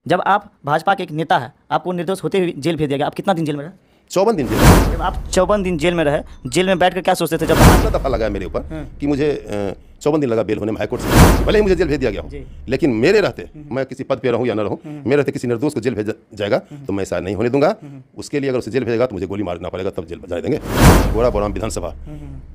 जब आप भाजपा के एक नेता है, आपको निर्दोष होते हुए जेल भेज दिया गया, आप कितना दिन जेल में रहे? 54 दिन जेल में। जब आप 54 दिन जेल में रहे, जेल में बैठकर क्या सोचते थे? जब अगला दफा लगा मेरे ऊपर कि मुझे 54 दिन लगा बेल होने में हाईकोर्ट से, भले ही मुझे जेल भेज दिया गया हो, लेकिन मेरे रहते मैं किसी पद पे रहूं या न रहूं, मेरे रहते किसी निर्दोष को जेल भेजा जाएगा तो मैं ऐसा नहीं होने दूंगा। उसके लिए अगर उसे जेल भेजेगा तो मुझे गोली मारना पड़ेगा, तब जेल जाने देंगे। गोराबौराम विधानसभा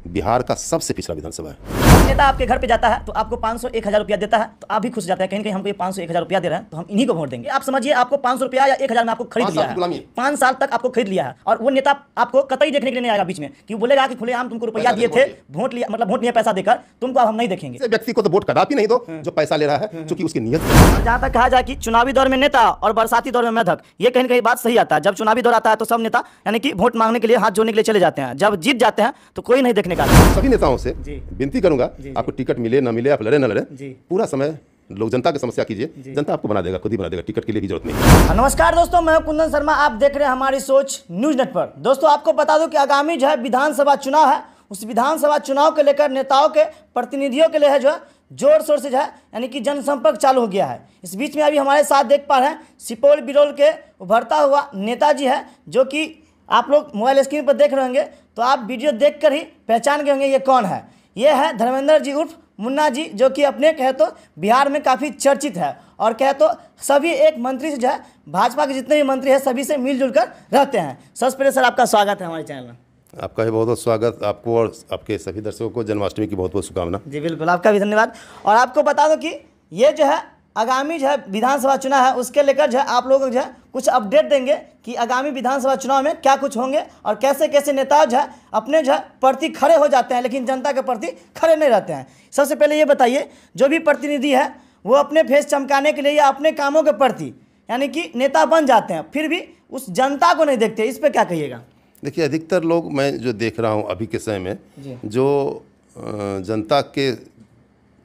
बिहार का सबसे पिछड़ा विधानसभा है। नेता आपके घर पे जाता है तो आपको 500 1000 रुपया देता है तो आप भी खुश जाते हैं, कहीं हमको ये 500 1000 रुपया दे रहे हैं तो हम इन्हीं को वोट देंगे। आप समझिए, आपको 500 रुपया या 1000 में आपको खरीद लिया है, 5 साल तक आपको खरीद लिया है, और वो नेता आपको कतई देखने के लिए नहीं आएगा बीच में कि वो बोलेगा कि खुलेआम तुमको रुपया दिए थे, वोट लिया, मतलब वोट लिया पैसा देकर, तुमको अब हम नहीं देखेंगे। व्यक्ति को तो वोट कदापि नहीं दो जो पैसा ले रहा है, क्योंकि उसकी नियत। जहाँ तक कहा जाए कि चुनावी दौर में नेता और बरसाती दौर में मेधक, ये कहीं कहीं बात सही आता है। जब चुनावी दौर आता है तो सब नेता यानी कि वोट मांगने के लिए, हाथ जोड़ने के लिए चले जाते हैं, जब जीत जाते हैं तो कोई नहीं देखने का। सभी नेताओं से विनती करूंगा, आपको टिकट मिले ना मिले, आप लड़े ना लड़े, पूरा समय लोग जनता की समस्या कीजिए, जनता आपको बना देगा, खुद ही बना देगा, टिकट के लिए भी जरूरत नहीं। नमस्कार दोस्तों, मैं कुंदन शर्मा, आप देख रहे हैं हमारी सोच न्यूज नेट पर। दोस्तों आपको बता दूं कि आगामी जो है विधानसभा चुनाव है, उस विधानसभा चुनाव को लेकर नेताओं के प्रतिनिधियों के लिए है जो है जोर शोर से जो है यानी कि जनसंपर्क चालू हो गया है। इस बीच में अभी हमारे साथ देख पा रहे हैं सुपौल बिरौल के उभरता हुआ नेताजी है, जो कि आप लोग मोबाइल स्क्रीन पर देख रहे होंगे, तो आप वीडियो देखकर ही पहचान गए होंगे ये कौन है। ये है धर्मेंद्र जी उर्फ मुन्ना जी, जो कि अपने कहे तो बिहार में काफ़ी चर्चित है, और कहे तो सभी एक मंत्री से जो है भाजपा के जितने भी मंत्री हैं सभी से मिलजुल कर रहते हैं। सबसे पहले सर आपका स्वागत है हमारे चैनल में। आपका भी बहुत बहुत स्वागत, आपको और आपके सभी दर्शकों को जन्माष्टमी की बहुत बहुत शुभकामना। जी बिल्कुल, आपका भी धन्यवाद। और आपको बता दो कि ये जो है आगामी जो है विधानसभा चुनाव है, उसके लेकर जो है आप लोग जो है कुछ अपडेट देंगे कि आगामी विधानसभा चुनाव में क्या कुछ होंगे और कैसे कैसे नेता जो है अपने जो है प्रति खड़े हो जाते हैं, लेकिन जनता के प्रति खड़े नहीं रहते हैं। सबसे पहले ये बताइए, जो भी प्रतिनिधि है वो अपने फेस चमकाने के लिए या अपने कामों के प्रति यानी कि नेता बन जाते हैं, फिर भी उस जनता को नहीं देखते, इस पर क्या कहिएगा? देखिए, अधिकतर लोग मैं जो देख रहा हूँ अभी के समय में, जो जनता के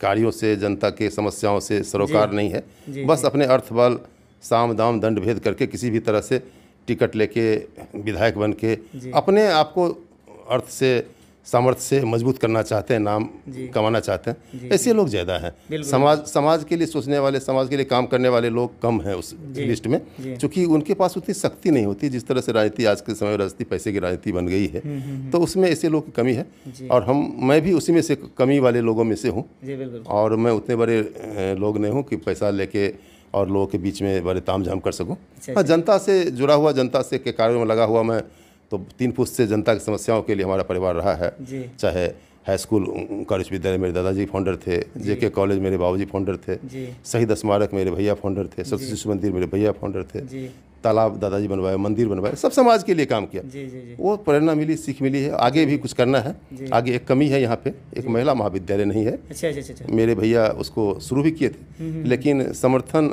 कार्यों से, जनता के समस्याओं से सरोकार नहीं है, बस अपने अर्थ बल साम दाम दंड भेद करके किसी भी तरह से टिकट लेके विधायक बन के अपने आप को अर्थ से सामर्थ्य से मजबूत करना चाहते हैं, नाम कमाना चाहते हैं। ऐसे लोग ज़्यादा हैं। समाज के लिए सोचने वाले, समाज के लिए काम करने वाले लोग कम हैं उस लिस्ट में, क्योंकि उनके पास उतनी शक्ति नहीं होती। जिस तरह से राजनीति आज के समय में राजनीति पैसे की राजनीति बन गई है, तो उसमें ऐसे लोग की कमी है, और मैं भी उसी में से कमी वाले लोगों में से हूँ। और मैं उतने बड़े लोग नहीं हूँ कि पैसा लेके और लोगों के बीच में बड़े तामझाम कर सकूँ। हाँ, जनता से जुड़ा हुआ, जनता से के कार्यों में लगा हुआ मैं तो 3 पुश्त से जनता की समस्याओं के लिए हमारा परिवार रहा है। चाहे हाई स्कूल का विश्वविद्यालय मेरे दादाजी फाउंडर थे, जेके कॉलेज मेरे बाबूजी फाउंडर थे, शहीद स्मारक मेरे भैया फाउंडर थे, सरस्वती शिशु मंदिर मेरे भैया फाउंडर थे, तालाब दादाजी बनवाए, मंदिर बनवाए, सब समाज के लिए काम किया। वो प्रेरणा मिली, सीख मिली है, आगे भी कुछ करना है। आगे एक कमी है, यहाँ पे एक महिला महाविद्यालय नहीं है। मेरे भैया उसको शुरू भी किए थे, लेकिन समर्थन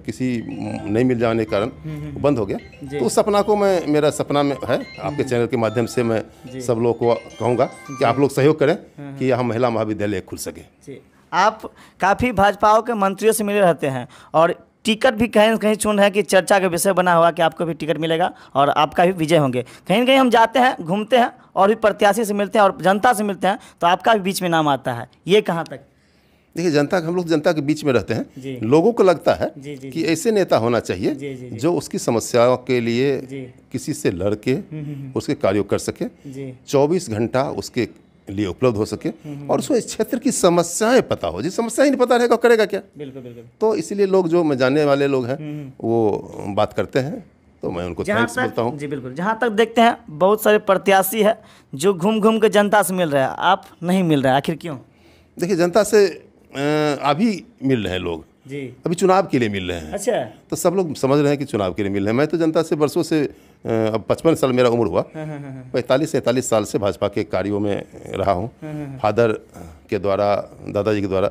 किसी नहीं मिल जाने के कारण बंद हो गया। तो उस सपना को मेरा सपना में है, आपके चैनल के माध्यम से मैं सब लोगों को कहूँगा कि आप लोग सहयोग करें कि यहाँ महिला महाविद्यालय खुल सके। आप काफ़ी भाजपाओं के मंत्रियों से मिले रहते हैं, और टिकट भी कहीं कहीं चुन है कि चर्चा का विषय बना हुआ कि आपको भी टिकट मिलेगा और आपका भी विजय होंगे। कहीं कहीं हम जाते हैं, घूमते हैं और भी प्रत्याशी से मिलते हैं और जनता से मिलते हैं, तो आपका भी बीच में नाम आता है। ये कहाँ तक? देखिए, हम लोग जनता के बीच में रहते हैं, लोगों को लगता है कि ऐसे नेता होना चाहिए जो उसकी समस्याओं के लिए किसी से लड़ के उसके कार्य कर सके, 24 घंटा उसके लिए उपलब्ध हो सके, और उसको इस क्षेत्र की समस्याएं पता हो। जिस समस्या ही नहीं पता रहेगा करेगा क्या? बिल्कुल। तो इसलिए लोग जो मैं जानने वाले लोग हैं वो बात करते हैं, तो मैं उनको थैंक्स बोलता हूँ। जी बिल्कुल। जहाँ तक देखते हैं बहुत सारे प्रत्याशी है जो घूम घूम के जनता से मिल रहे हैं, आप नहीं मिल रहे हैं, आखिर क्यों? देखिए, जनता से अभी मिल रहे हैं लोग, अभी चुनाव के लिए मिल रहे हैं। अच्छा। तो सब लोग समझ रहे हैं कि चुनाव के लिए मिल रहे हैं। मैं तो जनता से वर्षों से, अब 55 साल मेरा उम्र हुआ, 45-47 साल से भाजपा के कार्यों में रहा हूँ। फादर के द्वारा, दादाजी के द्वारा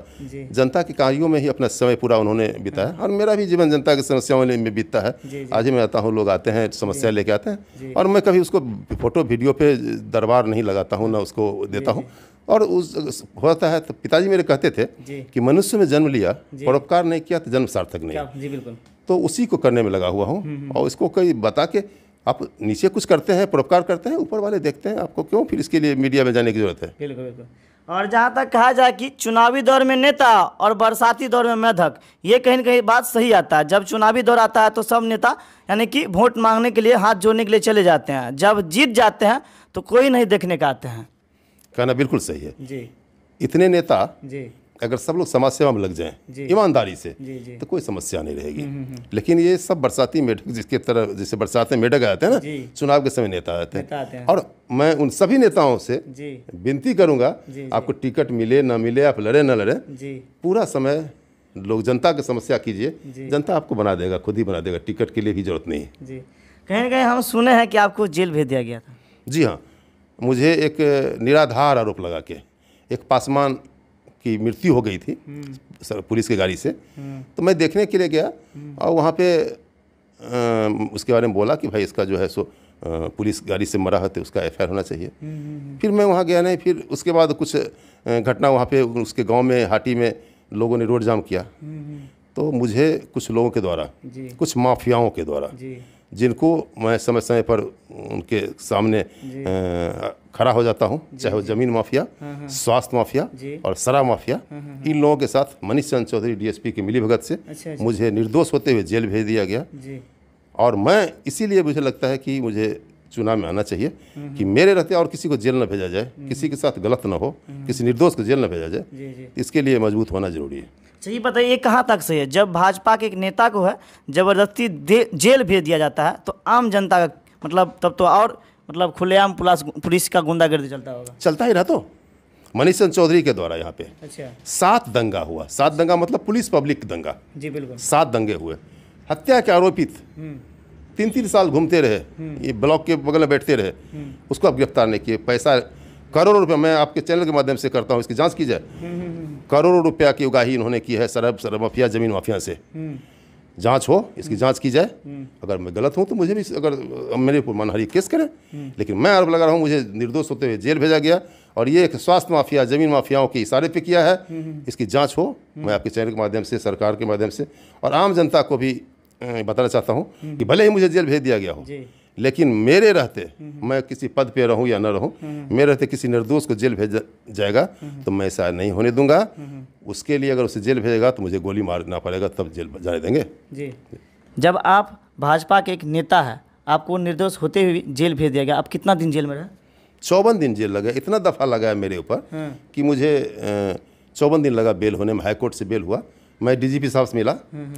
जनता के कार्यों में ही अपना समय पूरा उन्होंने बिताया, और मेरा भी जीवन जनता की समस्याओं में बीतता है। आज ही मैं आता हूँ, लोग आते हैं, समस्या लेके आते हैं, और मैं कभी उसको फोटो वीडियो पे दरबार नहीं लगाता हूँ, ना उसको देता हूँ। और उस होता है तो पिताजी मेरे कहते थे कि मनुष्य में जन्म लिया, परोपकार नहीं किया तो जन्म सार्थक नहीं। जी बिल्कुल। तो उसी को करने में लगा हुआ हूँ, और इसको कई बता के आप नीचे कुछ करते हैं, परोपकार करते हैं, ऊपर वाले देखते हैं आपको, क्यों फिर इसके लिए मीडिया में जाने की जरूरत है? बिल्कुल बिल्कुल। और जहाँ तक कहा जाए कि चुनावी दौर में नेता और बरसाती दौर में मेढक, ये कहीं न कहीं बात सही आता है। जब चुनावी दौर आता है तो सब नेता यानी कि वोट मांगने के लिए, हाथ जोड़ने के लिए चले जाते हैं, जब जीत जाते हैं तो कोई नहीं देखने का आते हैं। कहना बिल्कुल सही है जी इतने नेता जी अगर सब लोग समाज सेवा में लग जाएं ईमानदारी से जी तो कोई समस्या नहीं रहेगी। लेकिन ये सब बरसाती मेढक जिसके तरह जैसे बरसात में मेढक आते हैं ना, चुनाव के समय नेता आते हैं। और मैं उन सभी नेताओं से विनती करूंगा, आपको टिकट मिले ना मिले, आप लड़े ना लड़े, पूरा समय लोग जनता की समस्या कीजिए, जनता आपको बना देगा, खुद ही बना देगा। टिकट के लिए भी जरूरत नहीं है। कहीं ना कहीं हम सुने हैं कि आपको जेल भेज दिया गया था। जी हाँ, मुझे एक निराधार आरोप लगा के एक पासवान की मृत्यु हो गई थी पुलिस की गाड़ी से, तो मैं देखने के लिए गया और वहाँ पे उसके बारे में बोला कि भाई इसका जो है सो पुलिस गाड़ी से मरा है तो उसका FIR होना चाहिए। फिर मैं वहाँ गया नहीं। फिर उसके बाद कुछ घटना वहाँ पे उसके गांव में हाटी में लोगों ने रोड जाम किया, तो मुझे कुछ लोगों के द्वारा, कुछ माफियाओं के द्वारा, जिनको मैं समय समय पर उनके सामने खड़ा हो जाता हूं, चाहे वो जमीन माफिया, स्वास्थ्य माफिया और शराब माफिया, इन लोगों के साथ मनीष चंद्र चौधरी DSP की मिलीभगत से मुझे निर्दोष होते हुए जेल भेज दिया गया। और मैं इसीलिए मुझे लगता है कि मुझे चुनाव में आना चाहिए कि मेरे रहते और किसी को जेल न भेजा जाए, किसी के साथ गलत न हो, किसी निर्दोष को जेल न भेजा जाए। इसके लिए मजबूत होना जरूरी है। सही बताइए, कहाँ तक सही है? जब भाजपा के एक नेता को है जबरदस्ती जेल भेज दिया जाता है तो आम जनता का मतलब तब तो और मतलब खुलेआम पुलिस का गुंडागर्दी चलता होगा। चलता ही रहा। तो मनीष चंद्र चौधरी के द्वारा यहाँ पे अच्छा 7 दंगा हुआ। 7 दंगा मतलब पुलिस पब्लिक दंगा। जी बिल्कुल। 7 दंगे हुए। हत्या के आरोपित 3-3 साल घूमते रहे, ये ब्लॉक के बगल में बैठते रहे, उसको आप गिरफ्तार नहीं किए। पैसा करोड़ों रुपया, मैं आपके चैनल के माध्यम से करता हूँ, इसकी जांच की जाए। करोड़ों रुपया की उगाही इन्होंने की है शराब माफिया, जमीन माफिया से। जांच हो, इसकी जांच की जाए। अगर मैं गलत हूं तो मुझे भी, अगर मेरे ऊपर मानहानि केस करें, लेकिन मैं आरोप लगा रहा हूं मुझे निर्दोष होते हुए जेल भेजा गया और ये एक स्वास्थ्य माफिया, जमीन माफियाओं के इशारे पे किया है। इसकी जांच हो। मैं आपके चैनल के माध्यम से, सरकार के माध्यम से और आम जनता को भी बताना चाहता हूँ कि भले ही मुझे जेल भेज दिया गया हो, लेकिन मेरे रहते, मैं किसी पद पे रहूं या न रहूं, मेरे रहते किसी निर्दोष को जेल भेज जाएगा तो मैं ऐसा नहीं होने दूंगा। उसके लिए अगर उसे जेल भेजेगा तो मुझे गोली मारना पड़ेगा, तब जेल जाने देंगे। जी। जब आप भाजपा के एक नेता है, आपको निर्दोष होते हुए जेल भेज दिया गया, आप कितना दिन जेल में रहे? 54 दिन जेल लगा। इतना दफ़ा लगा है मेरे ऊपर कि मुझे 54 दिन लगा बेल होने में। हाईकोर्ट से बेल हुआ। मैं DGP साहब से मिला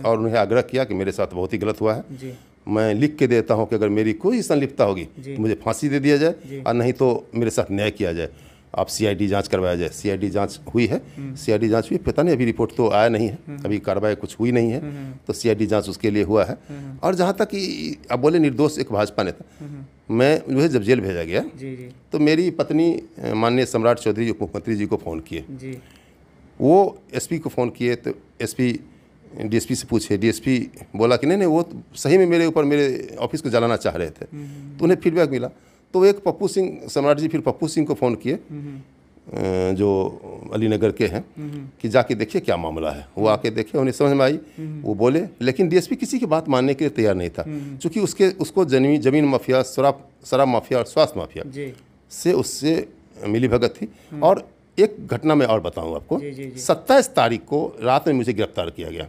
और उन्हें आग्रह किया कि मेरे साथ बहुत ही गलत हुआ है, मैं लिख के देता हूं कि अगर मेरी कोई संलिप्तता होगी तो मुझे फांसी दे दिया जाए और नहीं तो मेरे साथ न्याय किया जाए, आप CID जांच करवाया जाए। CID जांच हुई है, CID जांच हुई, पता नहीं अभी रिपोर्ट तो आया नहीं है, अभी कार्रवाई कुछ हुई नहीं है, तो CID जांच उसके लिए हुआ है। और जहाँ तक कि आप बोले निर्दोष एक भाजपा नेता, मैं मुझे जब जेल भेजा गया तो मेरी पत्नी माननीय सम्राट चौधरी उप मुख्यमंत्री जी को फ़ोन किए, वो SP को फ़ोन किए तो SP DSP से पूछे। DSP बोला कि नहीं वो सही में मेरे ऊपर, मेरे ऑफिस को जलाना चाह रहे थे। तो उन्हें फीडबैक मिला तो एक पप्पू सिंह, सम्राट जी फिर पप्पू सिंह को फ़ोन किए जो अलीनगर के हैं कि जाके देखिए क्या मामला है। वो आके देखे, उन्हें समझ में आई, वो बोले। लेकिन DSP किसी की बात मानने के लिए तैयार नहीं था, क्योंकि उसको जमीन माफिया, शराब माफिया और स्वास्थ्य माफिया से उससे मिलीभगत थी। और एक घटना मैं और बताऊं आपको, 27 तारीख को रात में मुझे गिरफ्तार किया गया।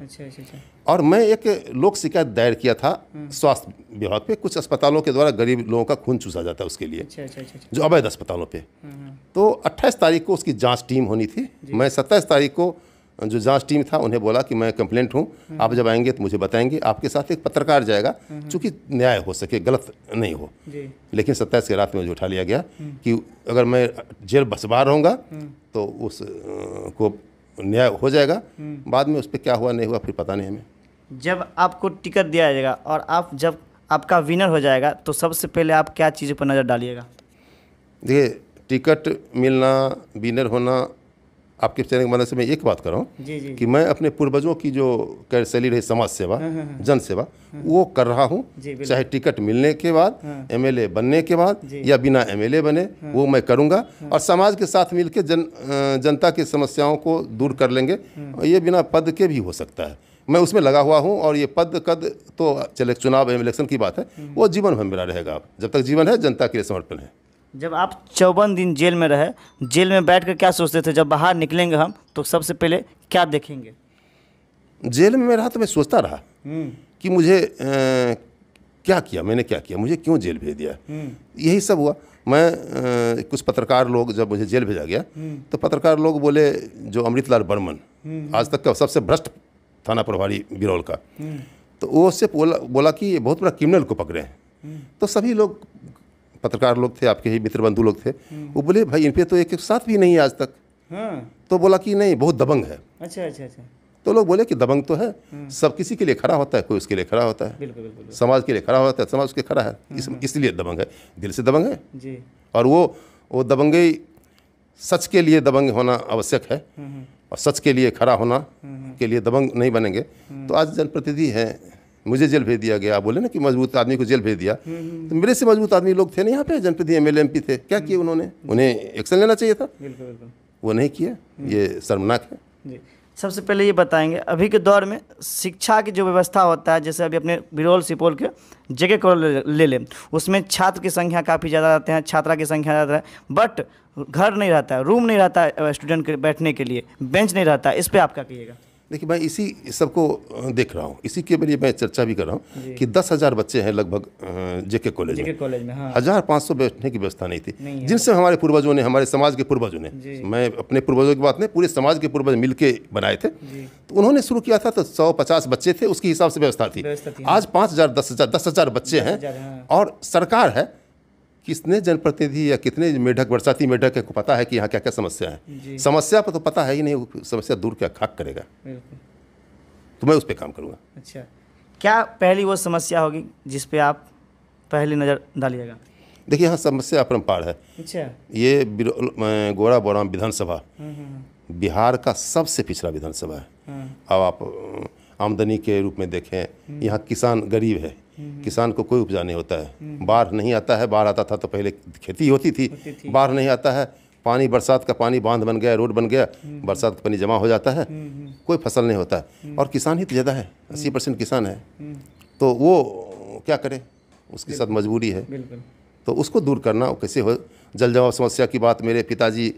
और मैं एक लोक शिकायत दायर किया था स्वास्थ्य विभाग पे। कुछ अस्पतालों के द्वारा गरीब लोगों का खून चूसा जाता है उसके लिए, जो अवैध अस्पतालों पे। तो 28 तारीख को उसकी जांच टीम होनी थी। मैं 27 तारीख को जो जांच टीम था उन्हें बोला कि मैं कंप्लेंट हूं, आप जब आएंगे तो मुझे बताएंगे, आपके साथ एक पत्रकार जाएगा चूँकि न्याय हो सके, गलत नहीं हो। लेकिन 27 की रात में मुझे उठा लिया गया कि अगर मैं जेल बस बाहर रहूँगा तो उस को न्याय हो जाएगा। बाद में उस पर क्या हुआ नहीं हुआ फिर पता नहीं हमें। जब आपको टिकट दिया जाएगा और आप जब आपका विनर हो जाएगा तो सबसे पहले आप क्या चीज़ों पर नज़र डालिएगा? देखिए, टिकट मिलना, विनर होना, आपके चैनल के माध्यम से मैं एक बात कर रहा हूँ कि मैं अपने पूर्वजों की जो शैली रही समाज सेवा, जन सेवा, वो कर रहा हूँ। चाहे टिकट मिलने के बाद, MLA बनने के बाद या बिना MLA बने, वो मैं करूँगा। और समाज के साथ मिलकर जनता की समस्याओं को दूर कर लेंगे। और ये बिना पद के भी हो सकता है, मैं उसमें लगा हुआ हूँ। और ये पद कद तो चले, चुनाव इलेक्शन की बात है, वो जीवन भर मेरा रहेगा। जब तक जीवन है जनता के लिए समर्पण है। जब आप 54 दिन जेल में रहे, जेल में बैठ कर क्या सोचते थे जब बाहर निकलेंगे हम तो सबसे पहले क्या देखेंगे? जेल में मैं रहा तो मैं सोचता रहा कि मुझे क्या किया, मैंने क्या किया, मुझे क्यों जेल भेज दिया। यही सब हुआ। मैं कुछ पत्रकार लोग, जब मुझे जेल भेजा गया तो पत्रकार लोग बोले, जो अमृतलाल बर्मन आज तक का सबसे भ्रष्ट थाना प्रभारी बिरौल का, तो वो उससे बोला कि ये बहुत बड़ा क्रिमिनल को पकड़े हैं। तो सभी लोग पत्रकार लोग थे, आपके ही मित्र बंधु लोग थे, वो बोले भाई इन पे तो एक साथ भी नहीं है आज तक। तो बोला कि नहीं, बहुत दबंग है। अच्छा अच्छा अच्छा। तो लोग बोले कि दबंग तो है, सब किसी के लिए खड़ा होता है, कोई उसके लिए खड़ा होता है, बिल्कुल बिल्कुल। समाज के लिए खड़ा होता है, समाज उसके खड़ा है, इसलिए दबंग है, दिल से दबंग है जी। और वो दबंगई सच के लिए दबंग होना आवश्यक है, और सच के लिए खड़ा होना के लिए दबंग नहीं बनेंगे। तो आज जनप्रतिनिधि हैं, मुझे जेल भेज दिया गया। आप बोले ना कि मजबूत आदमी को जेल भेज दिया, तो मेरे से मजबूत आदमी लोग थे ना यहाँ पे, जनप्रतिनिधि MLA MP थे, क्या किए उन्होंने? उन्हें एक्शन लेना चाहिए था, बिल्कुल बिल्कुल, वो नहीं किया। ये शर्मनाक है। जी। सबसे पहले ये बताएंगे अभी के दौर में शिक्षा की जो व्यवस्था होता है, जैसे अभी अपने बिरौल सुपौल के JK कॉलेज ले लें, उसमें छात्र की संख्या काफ़ी ज़्यादा रहते हैं, छात्रा की संख्या ज़्यादा है, बट घर नहीं रहता है, रूम नहीं रहता है स्टूडेंट के बैठने के लिए, बेंच नहीं रहता है। इस पर आप क्या कहिएगा? देखिए मैं इसी सबको देख रहा हूँ, इसी के लिए मैं चर्चा भी कर रहा हूँ कि 10,000 बच्चे हैं लगभग JK कॉलेज में। हाँ। 1500 बैठने की व्यवस्था नहीं थी, जिनसे हमारे पूर्वजों ने, हमारे समाज के पूर्वजों ने, मैं अपने पूर्वजों की बात नहीं, पूरे समाज के पूर्वज मिलके बनाए थे। तो उन्होंने शुरू किया था तो 150 बच्चे थे, उसके हिसाब से व्यवस्था थी। आज 5,000 10,000 बच्चे हैं, और सरकार है, किसने जनप्रतिनिधि या कितने मेढक, बरसाती मेढक को पता है कि यहाँ क्या क्या समस्या है? समस्या पर तो पता है ही नहीं, समस्या दूर क्या खाक करेगा। तो मैं उस पर काम करूँगा। अच्छा, क्या पहली वो समस्या होगी जिस पे आप पहली नज़र डालिएगा? देखिए यहाँ समस्या अपरंपार है। अच्छा। ये गोरा बोराम विधानसभा बिहार का सबसे पिछड़ा विधानसभा है। अब आप आमदनी के रूप में देखें, यहाँ किसान गरीब है, किसान को कोई उपजा नहीं होता है, बाढ़ नहीं आता है, बाढ़ आता था तो पहले खेती होती थी, बाढ़ नहीं आता है, पानी, बरसात का पानी बांध बन गया, रोड बन गया, बरसात का पानी जमा हो जाता है, कोई फसल नहीं होता है, और किसान ही तो ज़्यादा है, 80% किसान है। तो वो क्या करे, उसके साथ मजबूरी है। तो उसको दूर करना कैसे हो? जल जमाव समस्या की बात मेरे पिताजी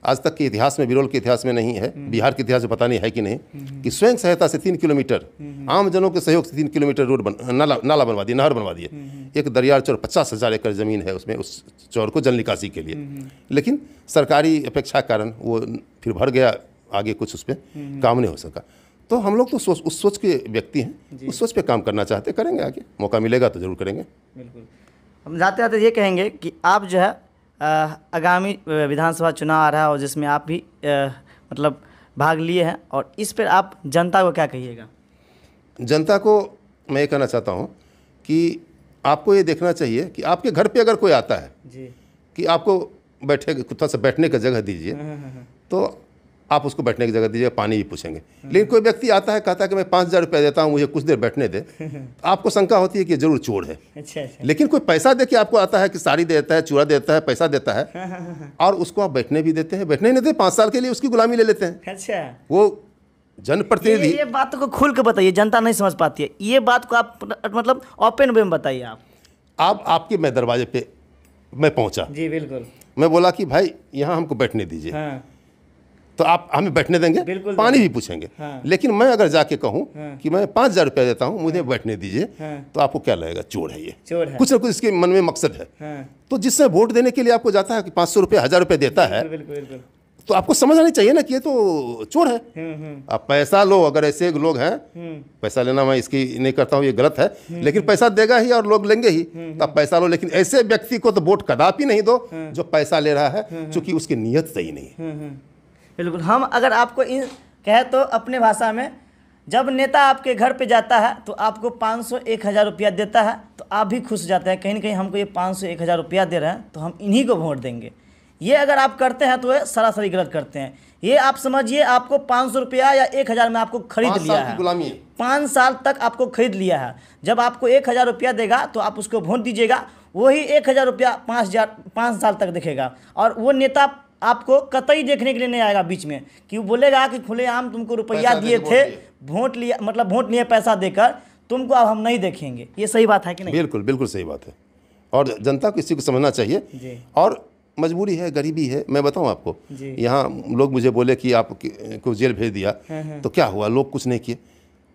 आज तक के इतिहास में, बिरौल के इतिहास में नहीं है, बिहार के इतिहास में पता नहीं है कि नहीं, कि स्वयं सहायता से 3 किलोमीटर, आम जनों के सहयोग से 3 किलोमीटर रोड नाला बनवा दिए, नहर बनवा दिए। एक दरियार चौर 50,000 एकड़ ज़मीन है उसमें, उस चौर को जल निकासी के लिए, लेकिन सरकारी अपेक्षा के कारण वो फिर भर गया, आगे कुछ उस पर काम नहीं हो सका। तो हम लोग तो उस सोच के व्यक्ति हैं, उस सोच पे काम करना चाहते, करेंगे, आगे मौका मिलेगा तो ज़रूर करेंगे। बिल्कुल। हम जाते जाते ये कहेंगे कि आप जो है आगामी विधानसभा चुनाव आ रहा है और जिसमें आप भी मतलब भाग लिए हैं, और इस पर आप जनता को क्या कहिएगा? जनता को मैं ये कहना चाहता हूँ कि आपको ये देखना चाहिए कि आपके घर पे अगर कोई आता है जी, कि आपको थोड़ा सा बैठने का जगह दीजिए, तो आप उसको बैठने की जगह दीजिए, पानी भी पूछेंगे। लेकिन कोई व्यक्ति आता है, कहता है कि मैं 5,000 रुपये देता हूँ, मुझे कुछ देर बैठने दे, तो आपको शंका होती है कि जरूर चोर है। अच्छा। लेकिन कोई पैसा दे के आपको आता है कि साड़ी देता है, चूड़ा देता है, पैसा देता है, और उसको आप बैठने भी देते हैं, बैठने नहीं देते, 5 साल के लिए उसकी गुलामी ले लेते हैं। अच्छा। वो जनप्रतिनिधि, ये बात को खुल के बताइए, जनता नहीं समझ पाती है ये बात को, आप मतलब ओपन वे में बताइए। आप आपके मैं दरवाजे पे मैं पहुंचा जी, बिल्कुल, मैं बोला कि भाई यहाँ हमको बैठने दीजिए। हाँ। तो आप हमें बैठने देंगे, पानी भी पूछेंगे। हाँ। लेकिन मैं अगर जाके कहूँ कि मैं 5,000 रुपया देता हूँ, मुझे बैठने दीजिए, तो आपको क्या लगेगा? चोर है ये, चोर है। कुछ ना कुछ इसके मन में मकसद है। तो जिससे वोट देने के लिए आपको जाता है कि 500 रुपये, 1,000 रुपये देता है, तो आपको समझ आनी चाहिए ना कि ये तो चोर है। आप पैसा लो, अगर ऐसे लोग हैं, पैसा लेना मैं इसकी नहीं करता हूँ, ये गलत है, लेकिन पैसा देगा ही और लोग लेंगे ही, तो आप पैसा लो, लेकिन ऐसे व्यक्ति को तो वोट कदापि नहीं दो जो पैसा ले रहा है, क्योंकि उसकी नीयत सही नहीं है। बिल्कुल। हम अगर आपको इन कहे तो अपने भाषा में, जब नेता आपके घर पे जाता है तो आपको 500-1,000 रुपया देता है, तो आप भी खुश हो जाते हैं, कहीं ना कहीं हमको ये 500-1,000 रुपया दे रहे हैं तो हम इन्हीं को वोट देंगे। ये अगर आप करते हैं तो ये सरासरी गलत करते हैं। ये आप समझिए, आपको 500 रुपया या 1,000 में आपको खरीद लिया है, 5 साल तक आपको खरीद लिया है। जब आपको 1,000 रुपया देगा तो आप उसको वोट दीजिएगा, वही 1,000 रुपया 5 साल तक दिखेगा, और वो नेता आपको कतई देखने के लिए नहीं आएगा बीच में, कि वो बोलेगा कि खुलेआम तुमको रुपया दिए थे, वोट लिया, मतलब वोट लिए पैसा देकर, तुमको अब हम नहीं देखेंगे। ये सही बात है कि नहीं? बिल्कुल बिल्कुल सही बात है। और जनता को इसी को समझना चाहिए। जी। और मजबूरी है, गरीबी है। मैं बताऊं आपको, यहाँ लोग मुझे बोले कि आप को जेल भेज दिया तो क्या हुआ, लोग कुछ नहीं किए।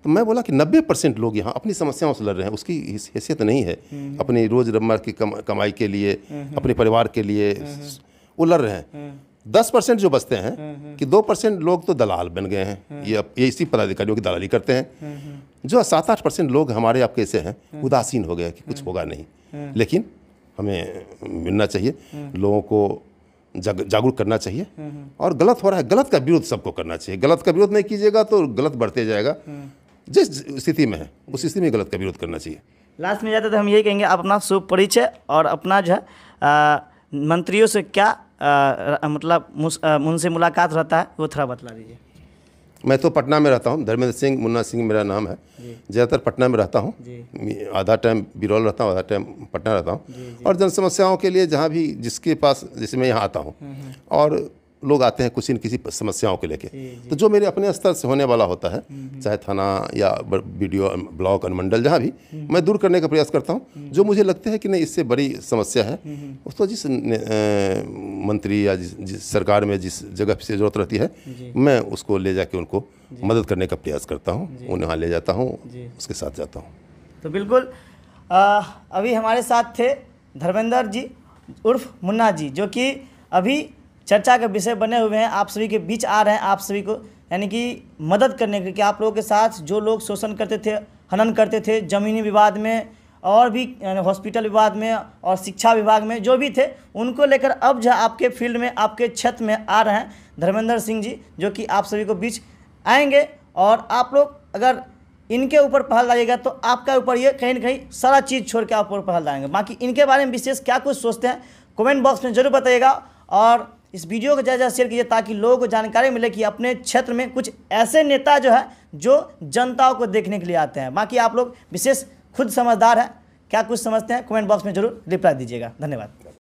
तो मैं बोला कि 90% लोग यहाँ अपनी समस्याओं से लड़ रहे हैं, उसकी हैसियत नहीं है। अपनी रोज़मर्रा की कमाई के लिए, अपने परिवार के लिए वो लड़ रहे हैं। 10% जो बचते हैं कि 2% लोग तो दलाल बन गए हैं, ये इसी पदाधिकारियों की दलाली करते हैं। जो 7-8% लोग हमारे आपके ऐसे हैं उदासीन हो गए कि कुछ होगा नहीं। लेकिन हमें मिलना चाहिए, लोगों को जागरूक करना चाहिए। और गलत हो रहा है, गलत का विरोध सबको करना चाहिए। गलत का विरोध नहीं कीजिएगा तो गलत बढ़ते जाएगा। जिस स्थिति में है उस स्थिति में गलत का विरोध करना चाहिए। लास्ट में जाते तो हम यही कहेंगे, आप अपना शुभ परिचय और अपना जो है मंत्रियों से क्या मतलब उनसे मुलाकात रहता है वो थोड़ा बतला दीजिए। मैं तो पटना में रहता हूँ, धर्मेंद्र सिंह मुन्ना सिंह मेरा नाम है। ज़्यादातर पटना में रहता हूँ, आधा टाइम बिरौल रहता हूँ, आधा टाइम पटना रहता हूँ। और जन समस्याओं के लिए जहाँ भी जिसके पास, जैसे मैं यहाँ आता हूँ और लोग आते हैं कुछ न किसी समस्याओं को लेके, तो जो मेरे अपने स्तर से होने वाला होता है, चाहे थाना या वीडियो ब्लॉक अनुमंडल, जहाँ भी, मैं दूर करने का प्रयास करता हूँ। जो मुझे लगता है कि नहीं इससे बड़ी समस्या है, उसको जिस मंत्री या जिस सरकार में जिस जगह से ज़रूरत रहती है, मैं उसको ले जाके उनको मदद करने का प्रयास करता हूँ। उन्हें वहाँ ले जाता हूँ, उसके साथ जाता हूँ। तो बिल्कुल अभी हमारे साथ थे धर्मेंद्र जी उर्फ मुन्ना जी, जो कि अभी चर्चा के विषय बने हुए हैं, आप सभी के बीच आ रहे हैं, आप सभी को यानी कि मदद करने के लिए कि आप लोगों के साथ जो लोग शोषण करते थे, हनन करते थे, ज़मीनी विवाद में और भी हॉस्पिटल विवाद में और शिक्षा विभाग में जो भी थे, उनको लेकर अब जो आपके फील्ड में, आपके क्षेत्र में आ रहे हैं धर्मेंद्र सिंह जी, जो कि आप सभी को बीच आएंगे। और आप लोग अगर इनके ऊपर पहल डालिएगा तो आपका ऊपर ये कहीं ना कहीं सारा चीज़ छोड़ के आप ऊपर पहल डालेंगे। बाकी इनके बारे में विशेष क्या कुछ सोचते हैं कमेंट बॉक्स में ज़रूर बताइएगा। और इस वीडियो को ज़्यादा शेयर कीजिए ताकि लोगों को जानकारी मिले कि अपने क्षेत्र में कुछ ऐसे नेता जो है जो जनताओं को देखने के लिए आते हैं। बाकी आप लोग विशेष खुद समझदार हैं, क्या कुछ समझते हैं कमेंट बॉक्स में ज़रूर रिप्लाई दीजिएगा। धन्यवाद।